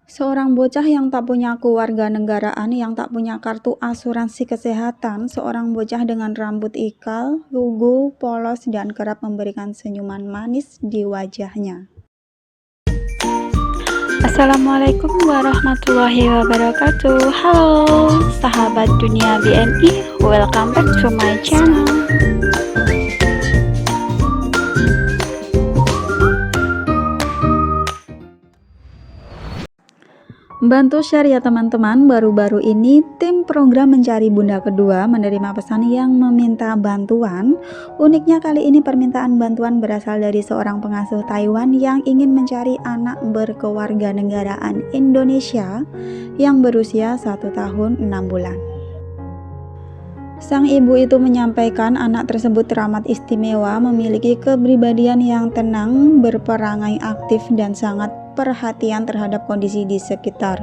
Seorang bocah yang tak punya kewarganegaraan, yang tak punya kartu asuransi kesehatan, seorang bocah dengan rambut ikal, lugu, polos, dan kerap memberikan senyuman manis di wajahnya. Assalamualaikum warahmatullahi wabarakatuh. Halo sahabat dunia BNI, welcome back to my channel. Bantu share ya teman-teman. Baru-baru ini tim program Mencari Bunda Kedua menerima pesan yang meminta bantuan. Uniknya kali ini permintaan bantuan berasal dari seorang pengasuh Taiwan yang ingin mencari anak berkewarganegaraan Indonesia yang berusia 1 tahun 6 bulan. Sang ibu itu menyampaikan anak tersebut teramat istimewa, memiliki kepribadian yang tenang, berperangai aktif, dan sangat perhatian terhadap kondisi di sekitar.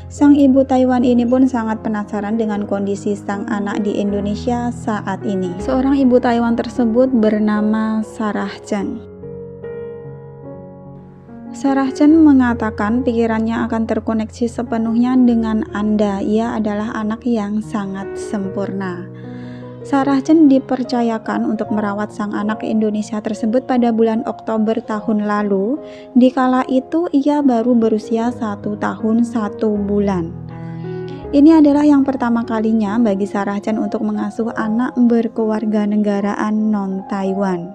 Sang ibu Taiwan ini pun sangat penasaran dengan kondisi sang anak di Indonesia saat ini. Seorang ibu Taiwan tersebut bernama Sarah Chen. Sarah Chen mengatakan pikirannya akan terkoneksi sepenuhnya dengan Anda. Ia adalah anak yang sangat sempurna. Sarah Chen dipercayakan untuk merawat sang anak Indonesia tersebut pada bulan Oktober tahun lalu. Di kala itu ia baru berusia 1 tahun 1 bulan. Ini adalah yang pertama kalinya bagi Sarah Chen untuk mengasuh anak berkewarganegaraan non-Taiwan.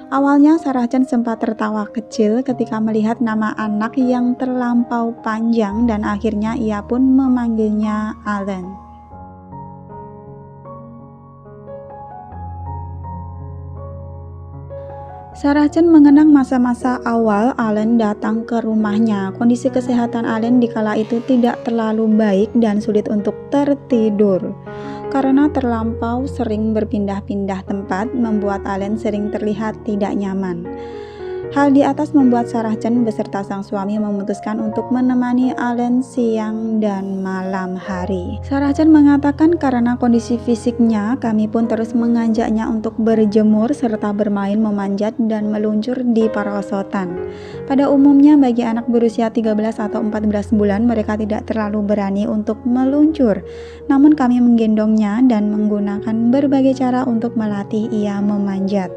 Awalnya Sarah Chen sempat tertawa kecil ketika melihat nama anak yang terlampau panjang dan akhirnya ia pun memanggilnya Allen. Sarah Chen mengenang masa-masa awal Allen datang ke rumahnya. Kondisi kesehatan Allen di kala itu tidak terlalu baik dan sulit untuk tertidur. Karena terlampau sering berpindah-pindah tempat, membuat Allen sering terlihat tidak nyaman. Hal di atas membuat Sarah Chen beserta sang suami memutuskan untuk menemani Allen siang dan malam hari. Sarah Chen mengatakan karena kondisi fisiknya, kami pun terus mengajaknya untuk berjemur serta bermain, memanjat, dan meluncur di perosotan. Pada umumnya bagi anak berusia 13 atau 14 bulan, mereka tidak terlalu berani untuk meluncur. Namun kami menggendongnya dan menggunakan berbagai cara untuk melatih ia memanjat.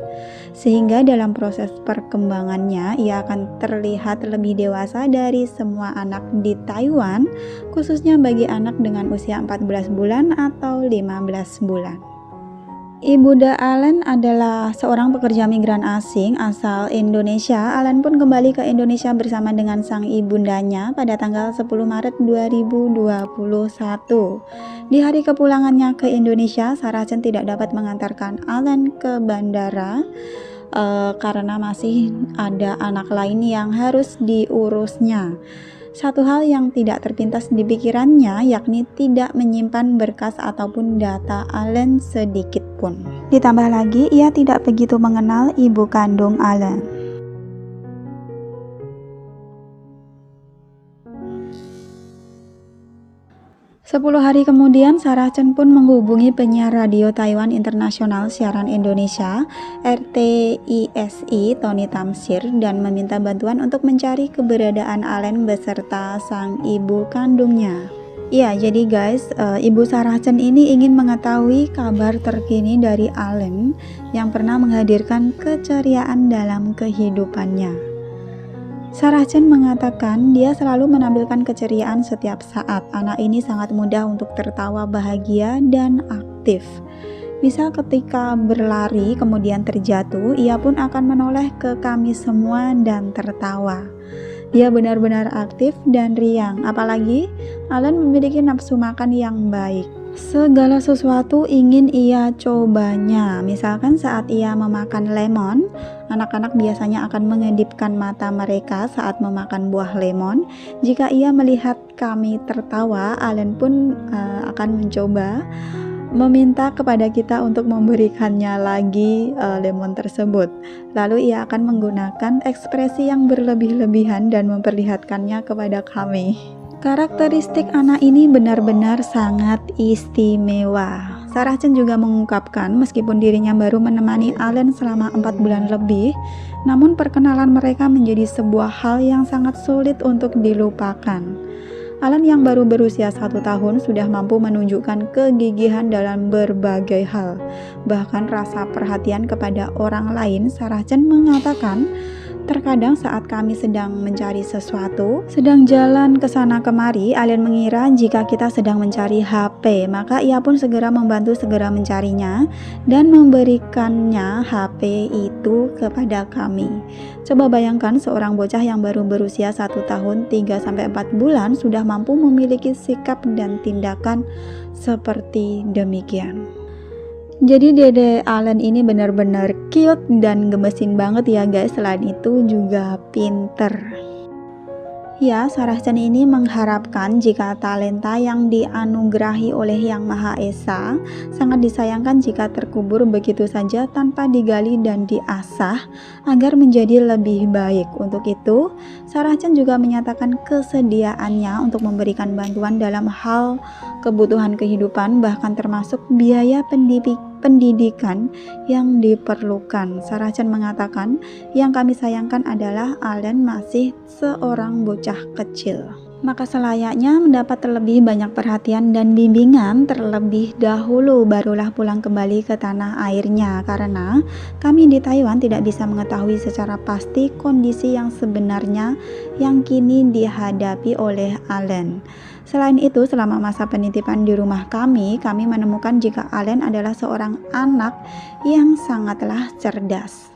Sehingga dalam proses perkembangannya ia akan terlihat lebih dewasa dari semua anak di Taiwan, khususnya bagi anak dengan usia 14 bulan atau 15 bulan. Ibunda Allen adalah seorang pekerja migran asing asal Indonesia. Allen pun kembali ke Indonesia bersama dengan sang ibundanya pada tanggal 10 Maret 2021. Di hari kepulangannya ke Indonesia, Sarah Chen tidak dapat mengantarkan Allen ke bandara karena masih ada anak lain yang harus diurusnya. Satu hal yang tidak terpintas di pikirannya yakni tidak menyimpan berkas ataupun data Allen sedikit pun. Ditambah lagi ia tidak begitu mengenal ibu kandung Allen. 10 hari kemudian, Sarah Chen pun menghubungi penyiar radio Taiwan Internasional Siaran Indonesia RTISI Tony Tamsir dan meminta bantuan untuk mencari keberadaan Allen beserta sang ibu kandungnya. Ya, jadi guys, ibu Sarah Chen ini ingin mengetahui kabar terkini dari Allen yang pernah menghadirkan keceriaan dalam kehidupannya. Sarah Chen mengatakan dia selalu menampilkan keceriaan setiap saat. Anak ini sangat mudah untuk tertawa bahagia dan aktif. Misal ketika berlari kemudian terjatuh, ia pun akan menoleh ke kami semua dan tertawa. Dia benar-benar aktif dan riang, apalagi Allen memiliki nafsu makan yang baik. Segala sesuatu ingin ia cobanya. Misalkan saat ia memakan lemon, anak-anak biasanya akan mengedipkan mata mereka saat memakan buah lemon. Jika ia melihat kami tertawa, Allen pun akan mencoba meminta kepada kita untuk memberikannya lagi lemon tersebut. Lalu ia akan menggunakan ekspresi yang berlebih-lebihan dan memperlihatkannya kepada kami. Karakteristik anak ini benar-benar sangat istimewa. Sarah Chen juga mengungkapkan meskipun dirinya baru menemani Allen selama 4 bulan lebih, namun perkenalan mereka menjadi sebuah hal yang sangat sulit untuk dilupakan. Allen yang baru berusia 1 tahun sudah mampu menunjukkan kegigihan dalam berbagai hal. Bahkan rasa perhatian kepada orang lain. Sarah Chen mengatakan, terkadang saat kami sedang mencari sesuatu, sedang jalan ke sana kemari, Allen mengira jika kita sedang mencari HP, maka ia pun segera mencarinya dan memberikannya HP itu kepada kami. Coba bayangkan seorang bocah yang baru berusia 1 tahun 3-4 bulan sudah mampu memiliki sikap dan tindakan seperti demikian. Jadi Dede Allen ini benar-benar cute dan gemesin banget ya guys. Selain itu juga pinter. Ya, Sarah Chen ini mengharapkan jika talenta yang dianugerahi oleh Yang Maha Esa sangat disayangkan jika terkubur begitu saja tanpa digali dan diasah agar menjadi lebih baik. Untuk itu, Sarah Chen juga menyatakan kesediaannya untuk memberikan bantuan dalam hal kebutuhan kehidupan, bahkan termasuk biaya pendidikan yang diperlukan. Sarah Chen mengatakan, yang kami sayangkan adalah Allen masih seorang bocah kecil. Maka selayaknya mendapat terlebih banyak perhatian dan bimbingan terlebih dahulu, barulah pulang kembali ke tanah airnya, karena kami di Taiwan tidak bisa mengetahui secara pasti kondisi yang sebenarnya yang kini dihadapi oleh Allen. Selain itu, selama masa penitipan di rumah kami menemukan jika Allen adalah seorang anak yang sangatlah cerdas.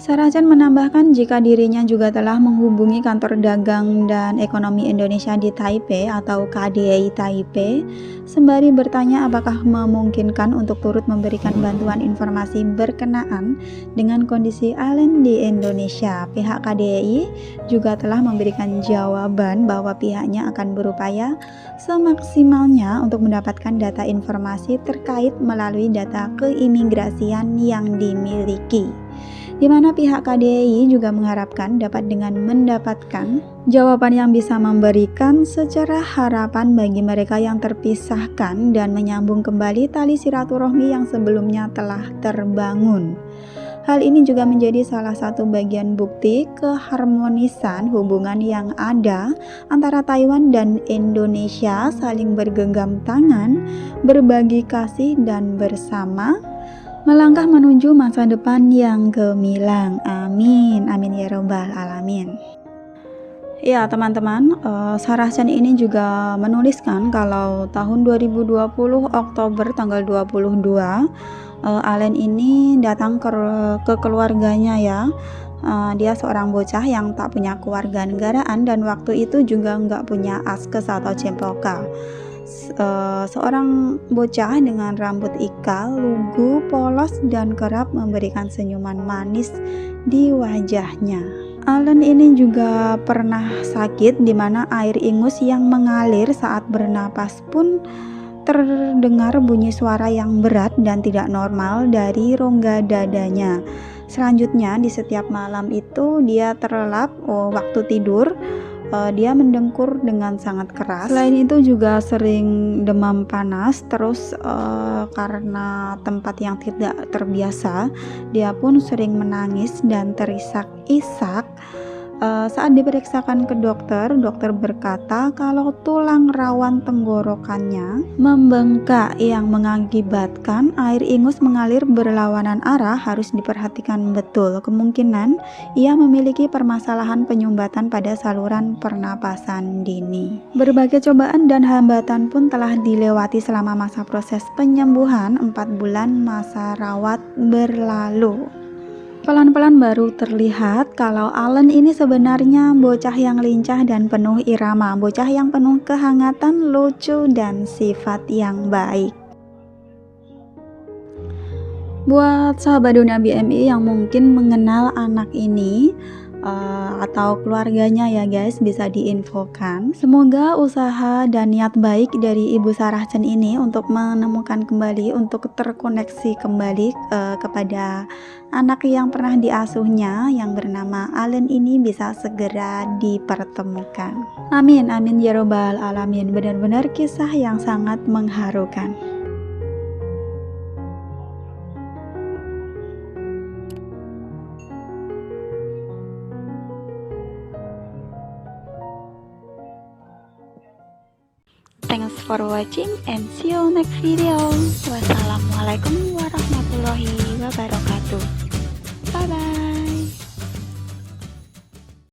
Sarah Chen menambahkan jika dirinya juga telah menghubungi Kantor Dagang dan Ekonomi Indonesia di Taipei atau KDI Taipei sembari bertanya apakah memungkinkan untuk turut memberikan bantuan informasi berkenaan dengan kondisi Allen di Indonesia. Pihak KDI juga telah memberikan jawaban bahwa pihaknya akan berupaya semaksimalnya untuk mendapatkan data informasi terkait melalui data keimigrasian yang dimiliki, di mana pihak KDI juga mengharapkan dapat dengan mendapatkan jawaban yang bisa memberikan secara harapan bagi mereka yang terpisahkan dan menyambung kembali tali silaturahmi yang sebelumnya telah terbangun. Hal ini juga menjadi salah satu bagian bukti keharmonisan hubungan yang ada antara Taiwan dan Indonesia, saling bergenggam tangan, berbagi kasih dan bersama melangkah menuju masa depan yang gemilang. Amin, amin ya robbal alamin. Ya teman-teman, Sarah Chen ini juga menuliskan kalau tahun 2020 Oktober tanggal 22 Allen ini datang ke keluarganya ya. Dia seorang bocah yang tak punya kewarganegaraan dan waktu itu juga nggak punya askes atau cempoka. Seorang bocah dengan rambut ikal, lugu, polos, dan kerap memberikan senyuman manis di wajahnya. Allen ini juga pernah sakit, di mana air ingus yang mengalir saat bernapas pun terdengar bunyi suara yang berat dan tidak normal dari rongga dadanya. Selanjutnya di setiap malam itu dia terlelap waktu tidur. Dia mendengkur dengan sangat keras. Selain itu juga sering demam panas. Terus karena tempat yang tidak terbiasa, dia pun sering menangis dan terisak-isak. Saat diperiksakan ke dokter berkata kalau tulang rawan tenggorokannya membengkak yang mengakibatkan air ingus mengalir berlawanan arah. Harus diperhatikan betul. Kemungkinan ia memiliki permasalahan penyumbatan pada saluran pernapasan dini. Berbagai cobaan dan hambatan pun telah dilewati selama masa proses penyembuhan. 4 bulan masa rawat berlalu. Pelan-pelan baru terlihat kalau Allen ini sebenarnya bocah yang lincah dan penuh irama, bocah yang penuh kehangatan, lucu, dan sifat yang baik. Buat sahabat dunia BMI yang mungkin mengenal anak ini atau keluarganya ya guys, bisa diinfokan. Semoga usaha dan niat baik dari Ibu Sarah Chen ini untuk menemukan kembali, untuk terkoneksi kembali kepada anak yang pernah diasuhnya yang bernama Allen ini bisa segera dipertemukan. Amin, amin ya robbal alamin. Benar-benar kisah yang sangat mengharukan. Thanks for watching and see you next video. Wassalamualaikum